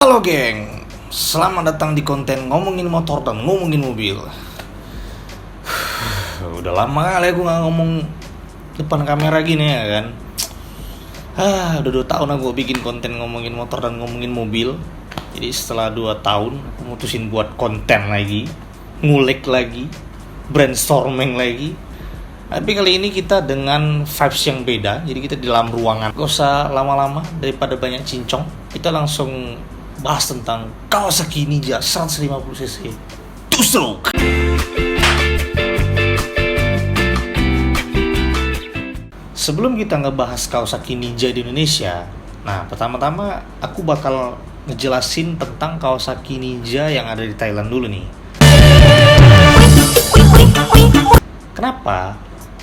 Halo geng, selamat datang di konten ngomongin motor dan ngomongin mobil. Udah lama kali aku gak ngomong depan kamera gini ya kan. Udah 2 tahun aku bikin konten ngomongin motor dan ngomongin mobil. Jadi setelah 2 tahun aku mutusin buat konten lagi, ngulik lagi, brainstorming lagi. Tapi kali ini kita dengan vibes yang beda. Jadi kita di dalam ruangan, gak usah lama-lama daripada banyak cincong. Kita langsung bahas tentang Kawasaki Ninja 150cc two stroke. Sebelum kita ngebahas Kawasaki Ninja di Indonesia, nah pertama-tama aku bakal ngejelasin tentang Kawasaki Ninja yang ada di Thailand dulu nih. Kenapa?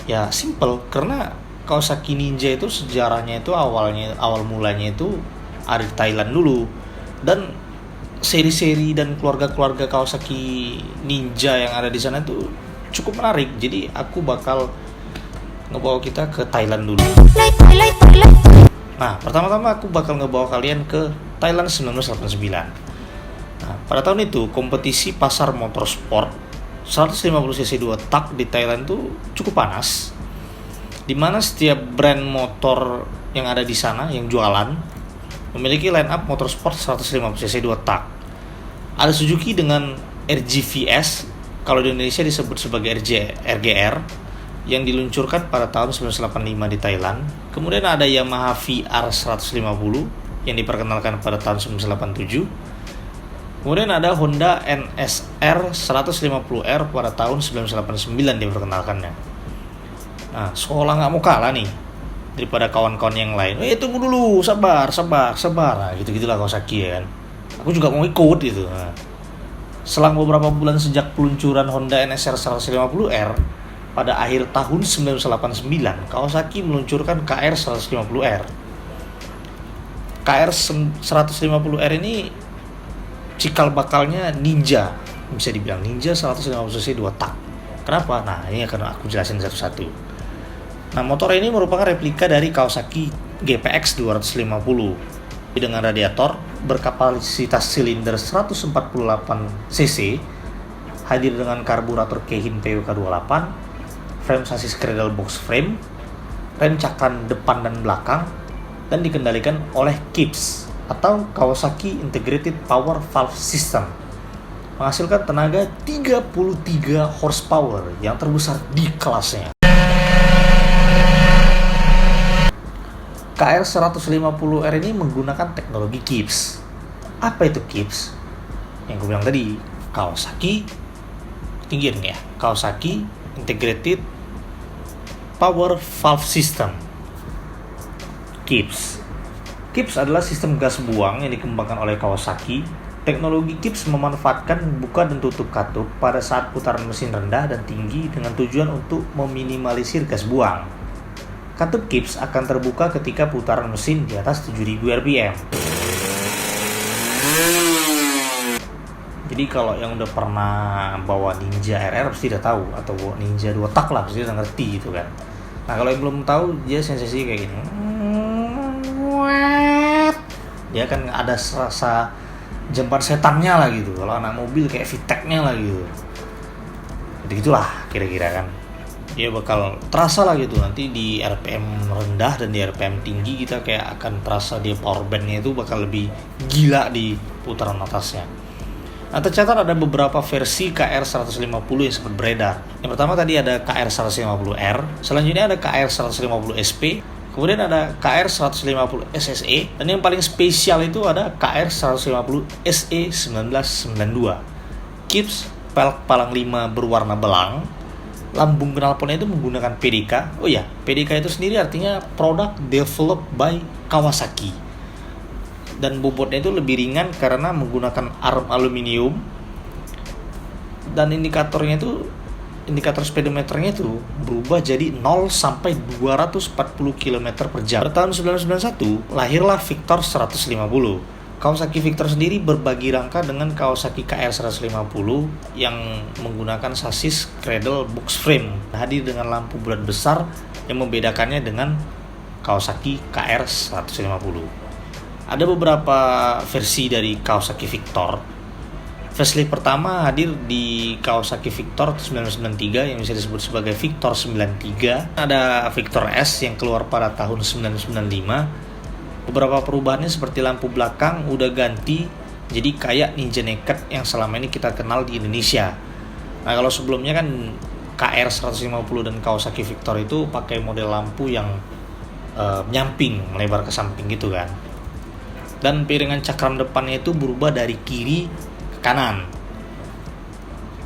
Ya simple, karena Kawasaki Ninja itu sejarahnya itu awal mulanya itu ada di Thailand dulu. Dan seri-seri dan keluarga-keluarga Kawasaki Ninja yang ada di sana itu cukup menarik. Jadi aku bakal ngebawa kita ke Thailand dulu. Nah, pertama-tama aku bakal ngebawa kalian ke Thailand 1989. Nah, pada tahun itu kompetisi pasar motorsport 150cc 2 tak di Thailand tuh cukup panas. Dimana setiap brand motor yang ada di sana yang jualan memiliki line up motorsport 150cc 2 tak. Ada Suzuki dengan RGVS, kalau di Indonesia disebut sebagai RGR, yang diluncurkan pada tahun 1985 di Thailand. Kemudian ada Yamaha VR 150 yang diperkenalkan pada tahun 1987. Kemudian ada Honda NSR 150R pada tahun 1989 diperkenalkannya. Nah, sekolah nggak mau kalah nih daripada kawan-kawan yang lain. Tunggu dulu, sabar. Nah, gitu-gitulah Kawasaki ya kan. Aku juga mau ikut gitu. Nah, selang beberapa bulan sejak peluncuran Honda NSR 150R pada akhir tahun 1989, Kawasaki meluncurkan KR 150R. KR 150R ini cikal bakalnya Ninja, bisa dibilang Ninja 150cc 2 tak. Kenapa? Nah, ini akan aku jelasin satu-satu. Nah, motor ini merupakan replika dari Kawasaki GPX 250 dengan radiator berkapasitas silinder 148cc, hadir dengan karburator Keihin PWK28, frame sasis cradle box frame, rem cakram depan dan belakang, dan dikendalikan oleh KIPS atau Kawasaki Integrated Power Valve System, menghasilkan tenaga 33 horsepower yang terbesar di kelasnya. KR 150R ini menggunakan teknologi KIPS. Apa itu KIPS? Yang gue bilang tadi, Kawasaki, tinggiin ya, Kawasaki Integrated Power Valve System. KIPS. KIPS adalah sistem gas buang yang dikembangkan oleh Kawasaki. Teknologi KIPS memanfaatkan buka dan tutup katup pada saat putaran mesin rendah dan tinggi dengan tujuan untuk meminimalisir gas buang. Katup KIPS akan terbuka ketika putaran mesin di atas 7000 rpm. Jadi kalau yang udah pernah bawa Ninja RR pasti udah tahu, atau bawa Ninja 2 tak lah pasti udah ngerti gitu kan. Nah, kalau yang belum tahu, dia sensasi kayak gini. Dia kan ada rasa jempat setannya lah gitu. Kalau anak mobil kayak VTEC-nya lah gitu. Jadi gitulah kira-kira kan. Dia bakal terasa lah gitu nanti di RPM rendah dan di RPM tinggi kita kayak akan terasa dia power bandnya itu bakal lebih gila di putaran atasnya. Nah, tercatat ada beberapa versi KR 150 yang sempat beredar. Yang pertama tadi ada KR 150R, selanjutnya ada KR 150 SP, kemudian ada KR 150 SSE, dan yang paling spesial itu ada KR 150 SE 1992. KIPS pelek palang 5 berwarna belang. Lambung knalpotnya itu menggunakan PDK. Oh ya, PDK itu sendiri artinya Product Developed by Kawasaki. Dan bobotnya itu lebih ringan karena menggunakan arm aluminium. Dan indikator speedometernya itu berubah jadi 0 sampai 240 km per jam. Pada tahun 1991 lahirlah Victor 150. Kawasaki Victor sendiri berbagi rangka dengan Kawasaki KR 150 yang menggunakan sasis cradle box frame, hadir dengan lampu bulat besar yang membedakannya dengan Kawasaki KR 150. Ada beberapa versi dari Kawasaki Victor. Facelift pertama hadir di Kawasaki Victor 993 yang bisa disebut sebagai Victor 93. Ada Victor S yang keluar pada tahun 995. Beberapa perubahannya seperti lampu belakang udah ganti jadi kayak Ninja Naked yang selama ini kita kenal di Indonesia. Nah, kalau sebelumnya kan KR 150 dan Kawasaki Victor itu pakai model lampu yang nyamping, melebar ke samping gitu kan. Dan piringan cakram depannya itu berubah dari kiri kanan.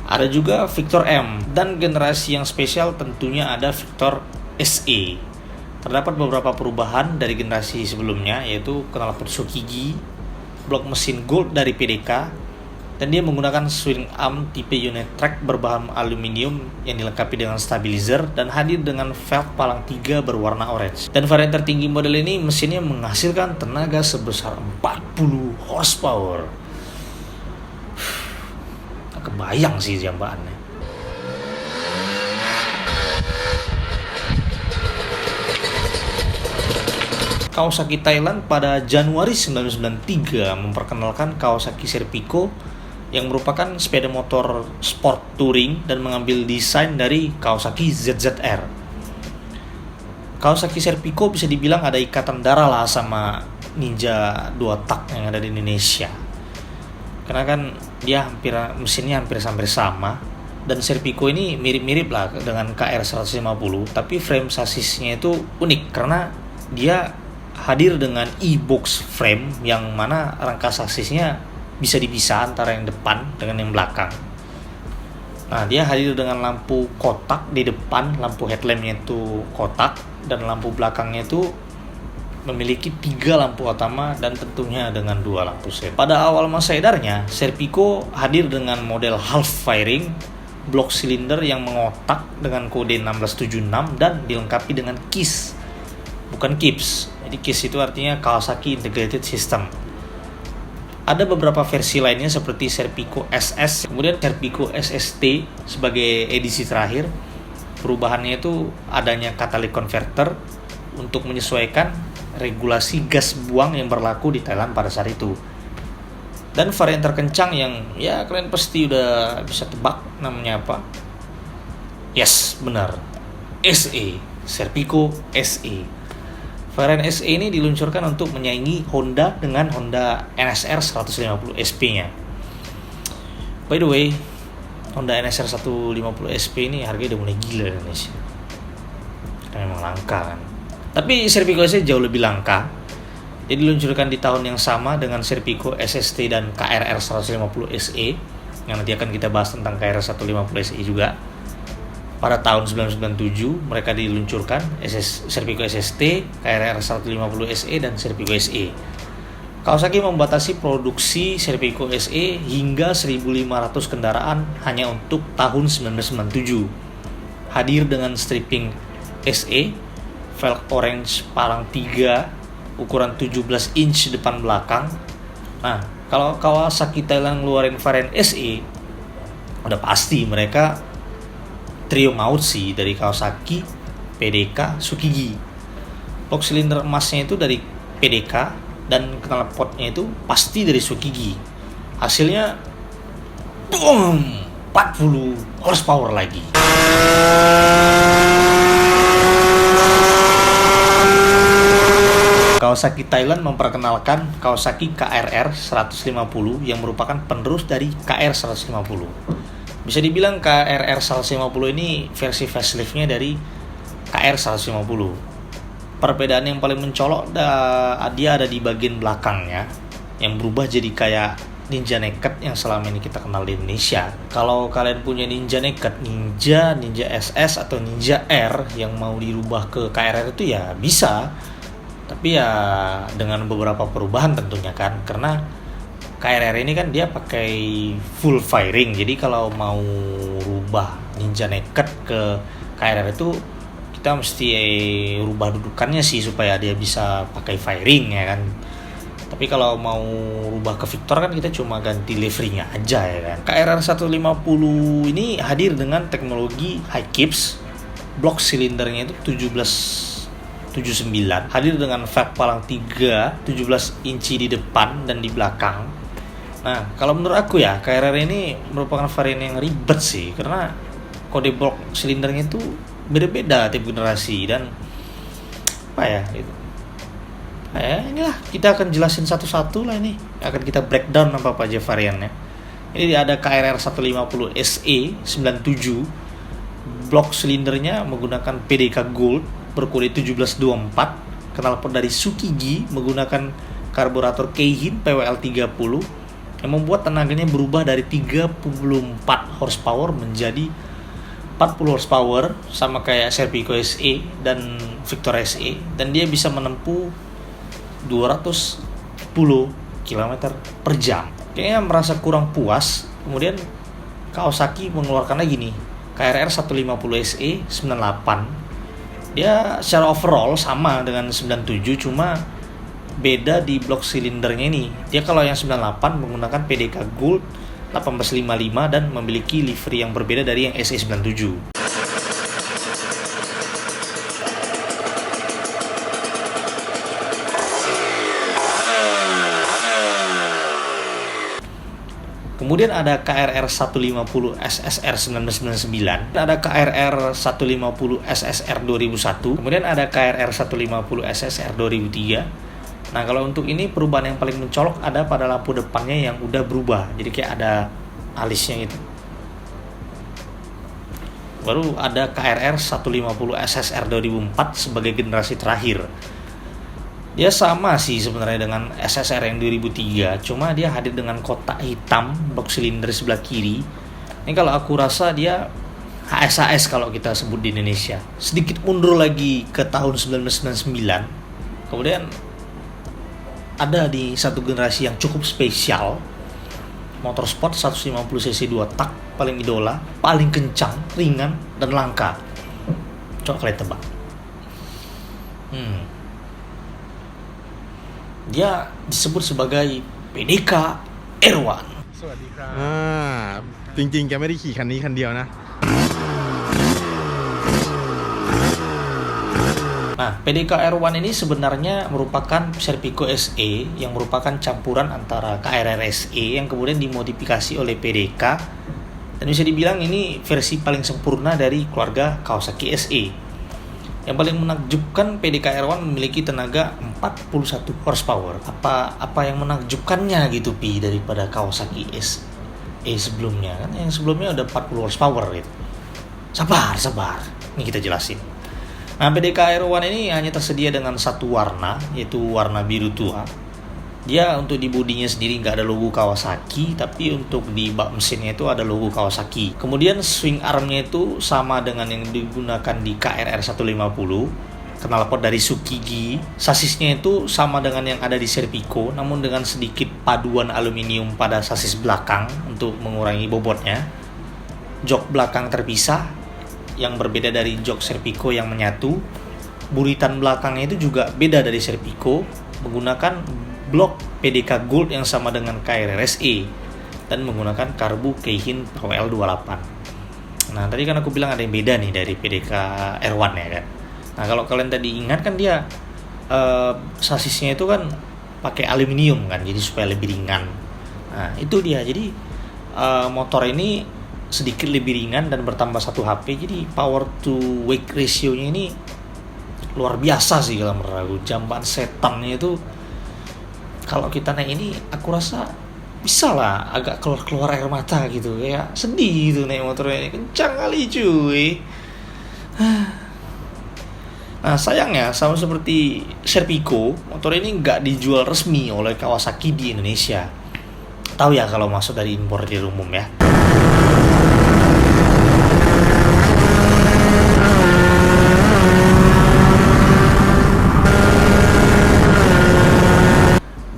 Ada juga Victor M, dan generasi yang spesial tentunya ada Victor SE. Terdapat beberapa perubahan dari generasi sebelumnya, yaitu knalpot Shokigi, blok mesin gold dari PDK, dan dia menggunakan swing arm tipe unit track berbahan aluminium yang dilengkapi dengan stabilizer dan hadir dengan velg palang 3 berwarna orange. Dan varian tertinggi model ini mesinnya menghasilkan tenaga sebesar 40 horsepower. Kebayang sih jambaannya. Kawasaki Thailand pada Januari 1993 memperkenalkan Kawasaki Serpico yang merupakan sepeda motor sport touring dan mengambil desain dari Kawasaki ZZR. Kawasaki Serpico bisa dibilang ada ikatan darah lah sama Ninja 2 tak yang ada di Indonesia. Karena kan dia mesinnya hampir sama, dan Serpico ini mirip-mirip lah dengan KR 150, tapi frame sassisnya itu unik karena dia hadir dengan e-box frame yang mana rangka sassisnya bisa dipisah antara yang depan dengan yang belakang. Nah, dia hadir dengan lampu kotak di depan, lampu headlampnya itu kotak, dan lampu belakangnya itu memiliki 3 lampu utama dan tentunya dengan 2 lampu set. Pada awal masa edarnya, Serpico hadir dengan model half firing, blok silinder yang mengotak dengan kode 1676 dan dilengkapi dengan KISS, bukan KIPS. Jadi KISS itu artinya Kawasaki Integrated System. Ada beberapa versi lainnya seperti Serpico SS, kemudian Serpico SST sebagai edisi terakhir. Perubahannya itu adanya catalytic converter untuk menyesuaikan regulasi gas buang yang berlaku di Thailand pada saat itu. Dan varian terkencang yang ya kalian pasti udah bisa tebak namanya apa. Yes, benar. SE, Serpico SE. Varian SE ini diluncurkan untuk menyaingi Honda dengan Honda NSR 150 SP-nya. By the way, Honda NSR 150 SP ini harganya udah mulai gila di Indonesia. Karena memang langka kan. Tapi Serpico SE jauh lebih langka. Dia diluncurkan di tahun yang sama dengan Serpico SST dan KRR 150 SE, yang nanti akan kita bahas tentang KRR 150 SE juga. Pada tahun 1997 mereka diluncurkan Serpico SST, KRR 150 SE dan Serpico SE. Kawasaki membatasi produksi Serpico SE hingga 1.500 kendaraan hanya untuk tahun 1997. Hadir dengan stripping SE, velg orange palang 3, ukuran 17 inch depan belakang. Nah, kalau Kawasaki Thailand ngeluarin varian SE, udah pasti mereka trio maut sih dari Kawasaki, PDK, Shokigi. Blok silinder emasnya itu dari PDK dan knalpotnya itu pasti dari Shokigi. Hasilnya boom, 40 horsepower lagi. Kawasaki Thailand memperkenalkan Kawasaki KRR 150 yang merupakan penerus dari KR 150. Bisa dibilang KRR 150 ini versi faceliftnya dari KR 150. Perbedaan yang paling mencolok dia ada di bagian belakangnya yang berubah jadi kayak Ninja Naked yang selama ini kita kenal di Indonesia. Kalau kalian punya Ninja Naked, Ninja SS atau Ninja R yang mau dirubah ke KRR itu ya bisa. Tapi ya dengan beberapa perubahan tentunya kan, karena KRR ini kan dia pakai full firing. Jadi kalau mau rubah Ninja Naked ke KRR itu kita mesti rubah dudukannya sih supaya dia bisa pakai firing ya kan. Tapi kalau mau rubah ke Victor kan kita cuma ganti liverynya aja ya kan. KRR 150 ini hadir dengan teknologi high kips. Blok silindernya itu 17 79, hadir dengan velg palang 3 17 inci di depan dan di belakang. Nah, kalau menurut aku ya, KRR ini merupakan varian yang ribet sih, karena kode blok silindernya itu beda-beda tiap generasi dan apa ya gitu. Inilah kita akan jelasin satu-satu lah, ini akan kita breakdown apa aja variannya. Ini ada KRR 150 SE 97, blok silindernya menggunakan PDK Gold berkode 1724, knalpot dari Tsukiji menggunakan karburator Keihin PWL 30 yang membuat tenaganya berubah dari 34 horsepower menjadi 40 horsepower, sama kayak Serpico SE dan Victor SE, dan dia bisa menempuh 210 km per jam. Kayaknya merasa kurang puas, kemudian Kawasaki mengeluarkan lagi nih KRR 150 SE 98. Dia secara overall sama dengan 97, cuma beda di blok silindernya ini. Dia kalau yang 98 menggunakan PDK Gold 1855 dan memiliki livery yang berbeda dari yang SE 97. Kemudian ada KRR 150 SSR 1999, ada KRR 150 SSR 2001, kemudian ada KRR 150 SSR 2003. Nah, kalau untuk ini perubahan yang paling mencolok ada pada lampu depannya yang udah berubah, jadi kayak ada alisnya gitu. Baru ada KRR 150 SSR 2004 sebagai generasi terakhir. Dia sama sih sebenarnya dengan SSR yang 2003, cuma dia hadir dengan kotak hitam blok silinder sebelah kiri. Ini kalau aku rasa dia HSAS kalau kita sebut di Indonesia. Sedikit mundur lagi ke tahun 1999. Kemudian ada di satu generasi yang cukup spesial, motorsport 150cc 2 tak, paling idola, paling kencang, ringan, dan langka. Coba kalian tebak. Dia disebut sebagai PDK R1. สวัสดีครับจริงๆแกไม่ได้ขี่คันนี้คันเดียวนะ Nah, PDK R1 ini sebenarnya merupakan Serpico SE yang merupakan campuran antara KRR SE yang kemudian dimodifikasi oleh PDK, dan bisa dibilang ini versi paling sempurna dari keluarga Kawasaki SE. Yang paling menakjubkan, PDK R1 memiliki tenaga 41 horsepower. Apa yang menakjubkannya gitu Pi daripada Kawasaki SE sebelumnya? Kan yang sebelumnya udah 40 horsepower gitu. Sabar. Ini kita jelasin. Nah, PDK R1 ini hanya tersedia dengan satu warna, yaitu warna biru tua. Dia untuk di bodinya sendiri nggak ada logo Kawasaki, tapi untuk di bak mesinnya itu ada logo Kawasaki. Kemudian swing armnya itu sama dengan yang digunakan di KRR 150, knalpot dari Tsukiji. Sasisnya itu sama dengan yang ada di Serpico, namun dengan sedikit paduan aluminium pada sasis belakang untuk mengurangi bobotnya. Jok belakang terpisah yang berbeda dari jok Serpico yang menyatu. Buritan belakangnya itu juga beda dari Serpico, menggunakan blok PDK Gold yang sama dengan KRR SE dan menggunakan karbu Keihin PWL 28. Nah, tadi kan aku bilang ada yang beda nih dari PDK R1 ya kan. Nah, kalau kalian tadi ingat kan dia sasisnya itu kan pakai aluminium kan, jadi supaya lebih ringan. Nah, itu dia. Jadi motor ini sedikit lebih ringan dan bertambah 1 HP. Jadi power to weight ratio-nya ini luar biasa sih kalau menurut aku. Jamban setannya itu kalau kita naik ini aku rasa bisa lah agak keluar air mata gitu, kayak sedih gitu naik motornya, kencang kali cuy. Nah, sayangnya sama seperti Serpico, motor ini nggak dijual resmi oleh Kawasaki di Indonesia. Tahu ya kalau masuk dari importir umum ya.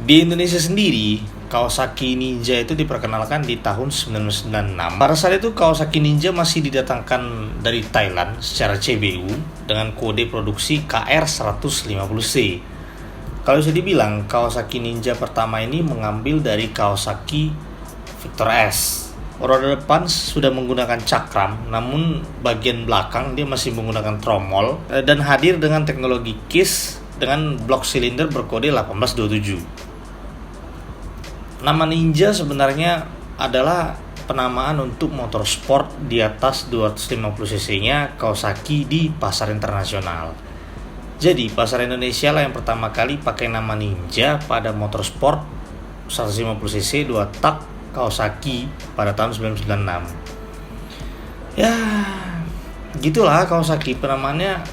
Di Indonesia sendiri, Kawasaki Ninja itu diperkenalkan di tahun 1996. Pada saat itu Kawasaki Ninja masih didatangkan dari Thailand secara CBU dengan kode produksi KR150C. Kalau bisa dibilang, Kawasaki Ninja pertama ini mengambil dari Kawasaki Victor S. Roda depan sudah menggunakan cakram, namun bagian belakang dia masih menggunakan tromol dan hadir dengan teknologi KISS dengan blok silinder berkode 1827. Nama Ninja sebenarnya adalah penamaan untuk motor sport di atas 250 cc-nya Kawasaki di pasar internasional. Jadi pasar Indonesia lah yang pertama kali pakai nama Ninja pada motor sport 150 cc 2 tak Kawasaki pada tahun 1996. Ya, gitulah Kawasaki, penamaannya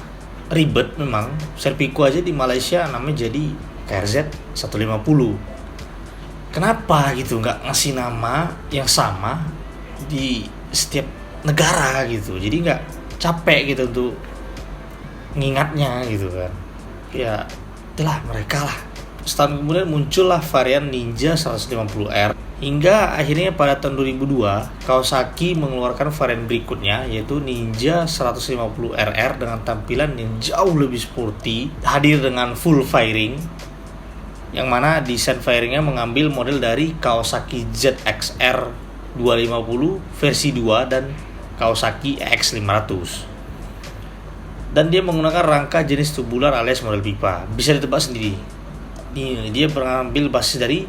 ribet memang. Serpiku aja di Malaysia namanya jadi KRZ 150. Kenapa gitu nggak ngasih nama yang sama di setiap negara gitu, jadi nggak capek gitu untuk ngingatnya gitu kan. Ya itulah mereka lah. Setahun kemudian muncullah varian Ninja 150R hingga akhirnya pada tahun 2002 Kawasaki mengeluarkan varian berikutnya yaitu Ninja 150RR dengan tampilan yang jauh lebih sporty, hadir dengan full fairing, yang mana desain fairingnya mengambil model dari Kawasaki ZX-R 250 versi 2 dan Kawasaki EX500. Dan dia menggunakan rangka jenis tubular alias model pipa. Bisa ditebak sendiri. Dia mengambil basis dari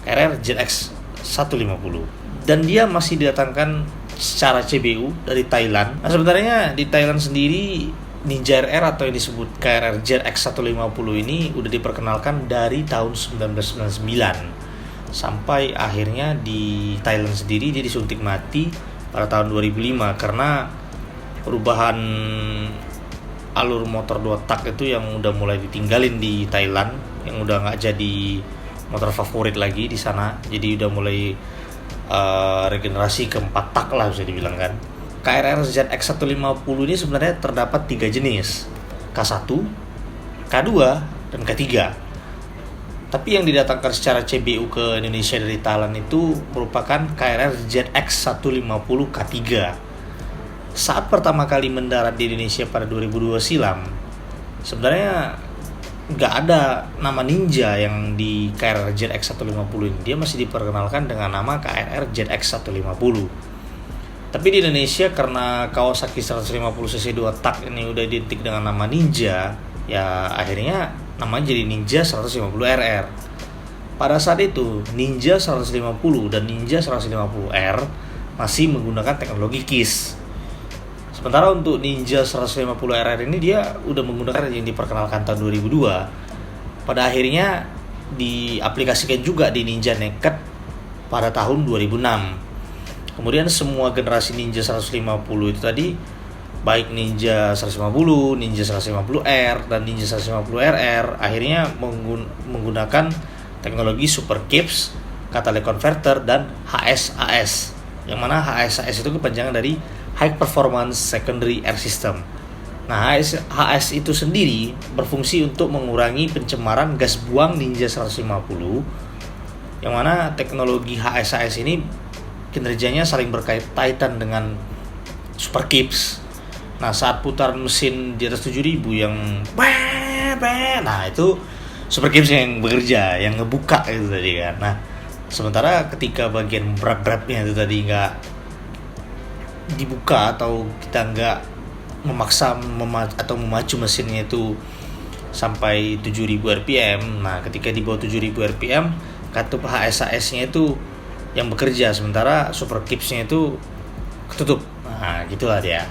RR ZX 150. Dan dia masih didatangkan secara CBU dari Thailand. Nah sebenarnya di Thailand sendiri Ninja RR atau yang disebut KRR ZX 150 ini udah diperkenalkan dari tahun 1999 sampai akhirnya di Thailand sendiri dia disuntik mati pada tahun 2005 karena perubahan alur motor 2 tak itu yang udah mulai ditinggalin di Thailand, yang udah nggak jadi motor favorit lagi di sana, jadi udah mulai regenerasi ke 4 tak lah bisa dibilang kan. KRR ZX 150 ini sebenarnya terdapat 3 jenis, K1, K2, dan K3. Tapi yang didatangkan secara CBU ke Indonesia dari Thailand itu merupakan KRR ZX 150 K3. Saat pertama kali mendarat di Indonesia pada 2002 silam, sebenarnya nggak ada nama Ninja yang di KRR ZX 150 ini. Dia masih diperkenalkan dengan nama KRR ZX 150. Tapi di Indonesia karena Kawasaki 150cc 2 tak ini udah identik dengan nama Ninja, ya akhirnya namanya jadi Ninja 150RR. Pada saat itu Ninja 150 dan Ninja 150R masih menggunakan teknologi KISS. Sementara untuk Ninja 150RR ini dia udah menggunakan yang diperkenalkan tahun 2002. Pada akhirnya diaplikasikan juga di Ninja Naked pada tahun 2006. Kemudian semua generasi Ninja 150 itu tadi, baik Ninja 150, Ninja 150R, dan Ninja 150RR akhirnya menggunakan teknologi Super Kips, Catalytic Converter, dan HSAS. Yang mana HSAS itu kepanjangan dari High Performance Secondary Air System. Nah, HS itu sendiri berfungsi untuk mengurangi pencemaran gas buang Ninja 150, yang mana teknologi HSAS ini kinerjanya saling berkaitan dengan Super Kips. Nah saat putaran mesin di atas 7000 yang nah itu Super Kips yang bekerja, yang ngebuka itu tadi kan. Nah sementara ketika bagian berat-beratnya itu tadi nggak dibuka atau kita nggak memaksa atau memacu mesinnya itu sampai 7000 rpm. Nah ketika di bawah 7000 rpm katup HSAS-nya itu yang bekerja, sementara Super Kips-nya itu ketutup. Nah gitulah dia.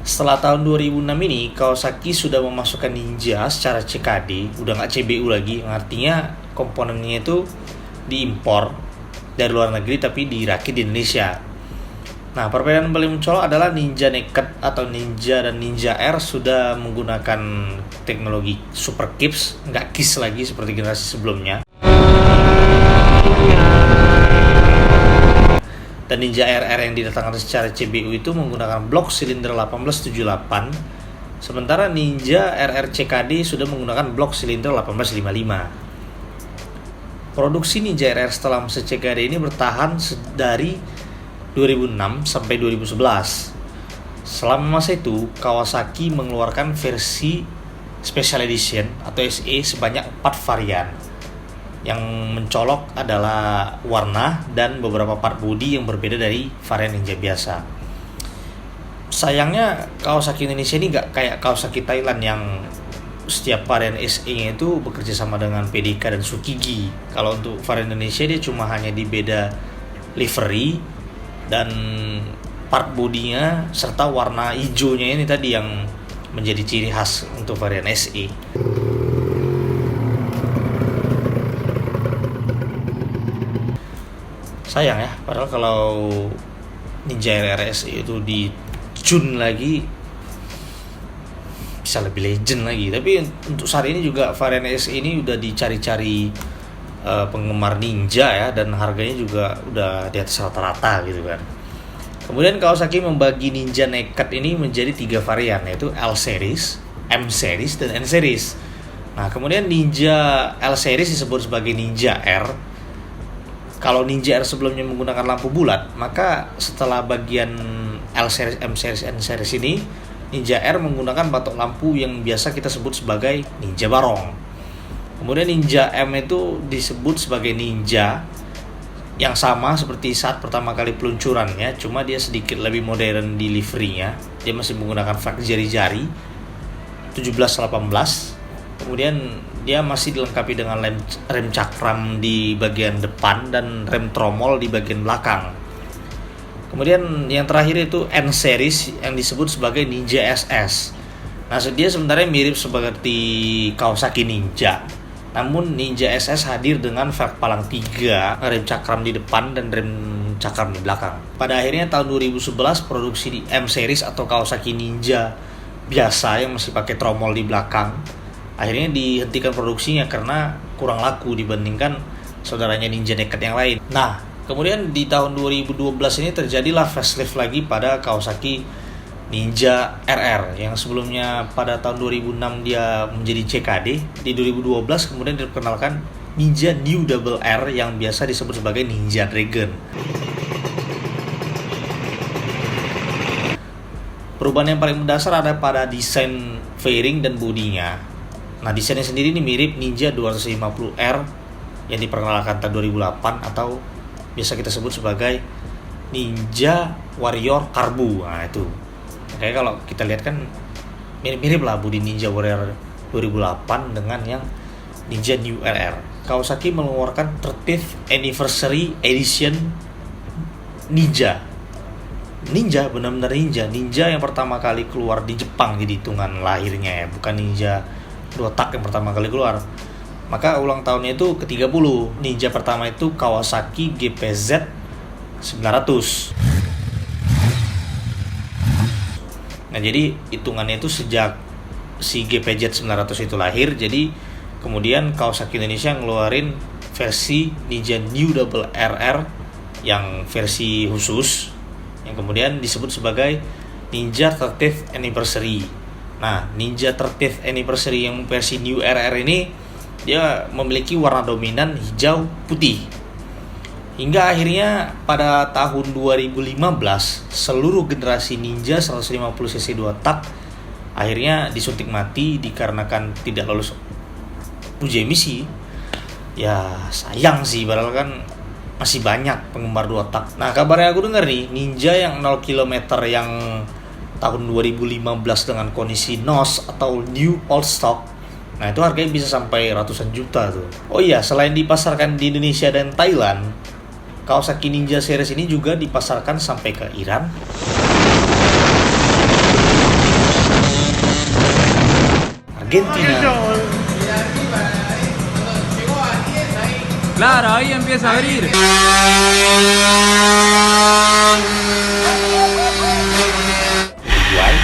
Setelah tahun 2006 ini Kawasaki sudah memasukkan Ninja secara CKD, udah nggak CBU lagi, artinya komponennya itu diimpor dari luar negeri tapi dirakit di Indonesia. Nah perbedaan paling mencolok adalah Ninja Naked atau Ninja dan Ninja R sudah menggunakan teknologi Super Kips, nggak KISS lagi seperti generasi sebelumnya. Dan Ninja RR yang didatangkan secara CBU itu menggunakan blok silinder 1878, sementara Ninja RR CKD sudah menggunakan blok silinder 1855. Produksi Ninja RR setelah masa CKD ini bertahan dari 2006 sampai 2011. Selama masa itu, Kawasaki mengeluarkan versi Special Edition atau SE sebanyak 4 varian. Yang mencolok adalah warna dan beberapa part body yang berbeda dari varian Ninja biasa. Sayangnya Kawasaki Indonesia ini nggak kayak Kawasaki Thailand yang setiap varian SE-nya itu bekerja sama dengan PDK dan Tsukiji. Kalau untuk varian Indonesia dia cuma hanya di beda livery dan part bodinya serta warna hijaunya ini tadi yang menjadi ciri khas untuk varian SE. Sayang ya, padahal kalau Ninja RR SE itu di tune lagi bisa lebih legend lagi. Tapi untuk saat ini juga varian SE ini udah dicari-cari penggemar Ninja ya, dan harganya juga udah di atas rata-rata gitu kan. Kemudian Kawasaki membagi Ninja Naked ini menjadi 3 varian, yaitu L series, M series, dan N series. Nah, kemudian Ninja L series disebut sebagai Ninja R. Kalau Ninja R sebelumnya menggunakan lampu bulat, maka setelah bagian L series, M series, N series ini, Ninja R menggunakan batok lampu yang biasa kita sebut sebagai Ninja Barong. Kemudian Ninja M itu disebut sebagai Ninja yang sama seperti saat pertama kali peluncurannya, cuma dia sedikit lebih modern di liverynya. Dia masih menggunakan flag jari-jari 17-18. Kemudian dia masih dilengkapi dengan rem cakram di bagian depan dan rem tromol di bagian belakang. Kemudian yang terakhir itu N series yang disebut sebagai Ninja SS. Nah, dia sebenarnya mirip seperti Kawasaki Ninja. Namun Ninja SS hadir dengan velg palang 3, rem cakram di depan dan rem cakram di belakang. Pada akhirnya tahun 2011 produksi di M series atau Kawasaki Ninja biasa yang masih pakai tromol di belakang akhirnya dihentikan produksinya karena kurang laku dibandingkan saudaranya Ninja Naked yang lain. Nah, kemudian di tahun 2012 ini terjadilah facelift lagi pada Kawasaki Ninja RR yang sebelumnya pada tahun 2006 dia menjadi CKD. Di 2012 kemudian diperkenalkan Ninja New Double R yang biasa disebut sebagai Ninja Dragon. Perubahan yang paling mendasar ada pada desain fairing dan bodinya. Nah, desainnya sendiri ini mirip Ninja 250R yang diperkenalkan tahun 2008 atau biasa kita sebut sebagai Ninja Warrior Carbu. Nah, itu. Kayak kalau kita lihat kan mirip-mirip lah bodi Ninja Warrior 2008 dengan yang Ninja New RR. Kawasaki mengeluarkan 30th Anniversary Edition Ninja. Ninja, benar-benar Ninja yang pertama kali keluar di Jepang jadi hitungan lahirnya ya, bukan Ninja 2 tak yang pertama kali keluar. Maka ulang tahunnya itu ke-30. Ninja pertama itu Kawasaki GPZ 900. Nah, jadi hitungannya itu sejak si GPZ 900 itu lahir, jadi kemudian Kawasaki Indonesia ngeluarin versi Ninja New Double RR yang versi khusus yang kemudian disebut sebagai Ninja 30th Anniversary. Nah, Ninja 30th Anniversary yang versi New RR ini dia memiliki warna dominan hijau putih. Hingga akhirnya pada tahun 2015 seluruh generasi Ninja 150cc 2 tak akhirnya disuntik mati dikarenakan tidak lolos uji emisi. Ya sayang sih, padahal kan masih banyak penggemar 2 tak. Nah, kabarnya aku dengar nih, Ninja yang 0 km yang tahun 2015 dengan kondisi NOS atau New Old Stock, nah itu harganya bisa sampai ratusan juta tuh. Oh iya, selain dipasarkan di Indonesia dan Thailand, Kawasaki Ninja series ini juga dipasarkan sampai ke Iran, Argentina, Claro, ahí empieza a abrir. Uruguay,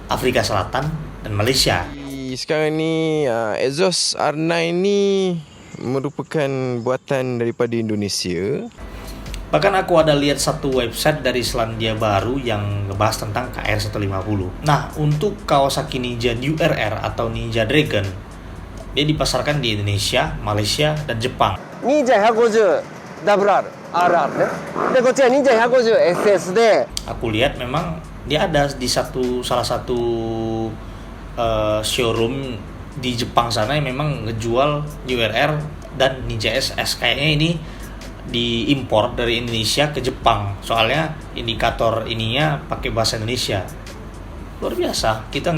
Afrika Selatan, dan Malaysia. Sekarang ni exhaust R9 ni merupakan buatan daripada Indonesia. Bahkan aku ada lihat satu website dari Selandia Baru yang ngebahas tentang KR150. Nah, untuk Kawasaki Ninja New RR atau Ninja Dragon, dia dipasarkan di Indonesia, Malaysia, dan Jepang. Ninja 150 WR RR ね。でこっちは Ninja 150 SS で Aku lihat memang dia ada di salah satu showroom di Jepang sana yang memang ngejual URR dan Ninja SS. Kayaknya ini diimpor dari Indonesia ke Jepang, soalnya indikator ininya pakai bahasa Indonesia. Luar biasa, kita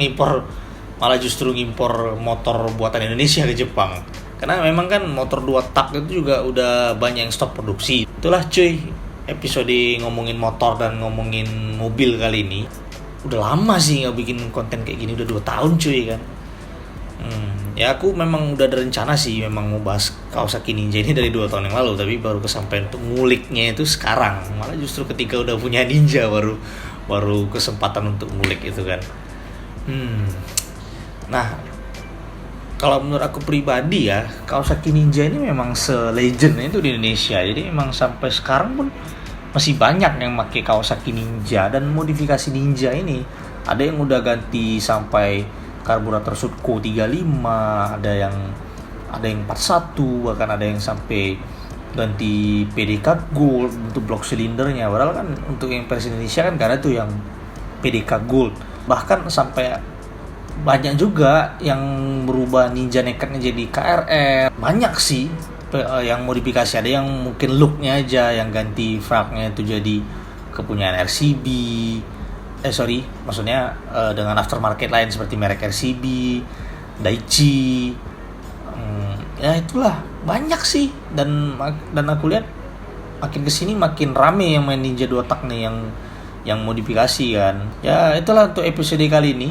malah justru ngimpor motor buatan Indonesia ke Jepang, karena memang kan motor 2 tak itu juga udah banyak yang stop produksi. Itulah cuy, episode ngomongin motor dan ngomongin mobil kali ini. Udah lama sih nggak bikin konten kayak gini, udah 2 tahun cuy kan. Ya aku memang udah ada rencana sih memang mau bahas Kawasaki Ninja ini dari 2 tahun yang lalu, tapi baru kesampaian untuk nguliknya itu sekarang. Malah justru ketika udah punya Ninja baru kesempatan untuk ngulik itu kan. Nah, kalau menurut aku pribadi ya, Kawasaki Ninja ini memang se-legend itu di Indonesia. Jadi memang sampai sekarang pun masih banyak yang pakai Kawasaki Ninja dan modifikasi Ninja ini. Ada yang udah ganti sampai karburator Sutco 35, ada yang 41, bahkan ada yang sampai ganti PDK Gold untuk blok silindernya. Padahal kan untuk yang versi Indonesia kan gak ada tuh yang PDK Gold. Bahkan sampai banyak juga yang berubah Ninja nekatnya jadi KRR. Banyak sih yang modifikasi, ada yang mungkin looknya aja, yang ganti fragnya itu jadi kepunyaan RCB. Maksudnya dengan aftermarket lain seperti merek RCB, Daichi. Ya itulah, banyak sih, dan aku lihat makin kesini makin rame yang main Ninja 2 tak nih, yang modifikasi kan. Ya itulah untuk episode kali ini.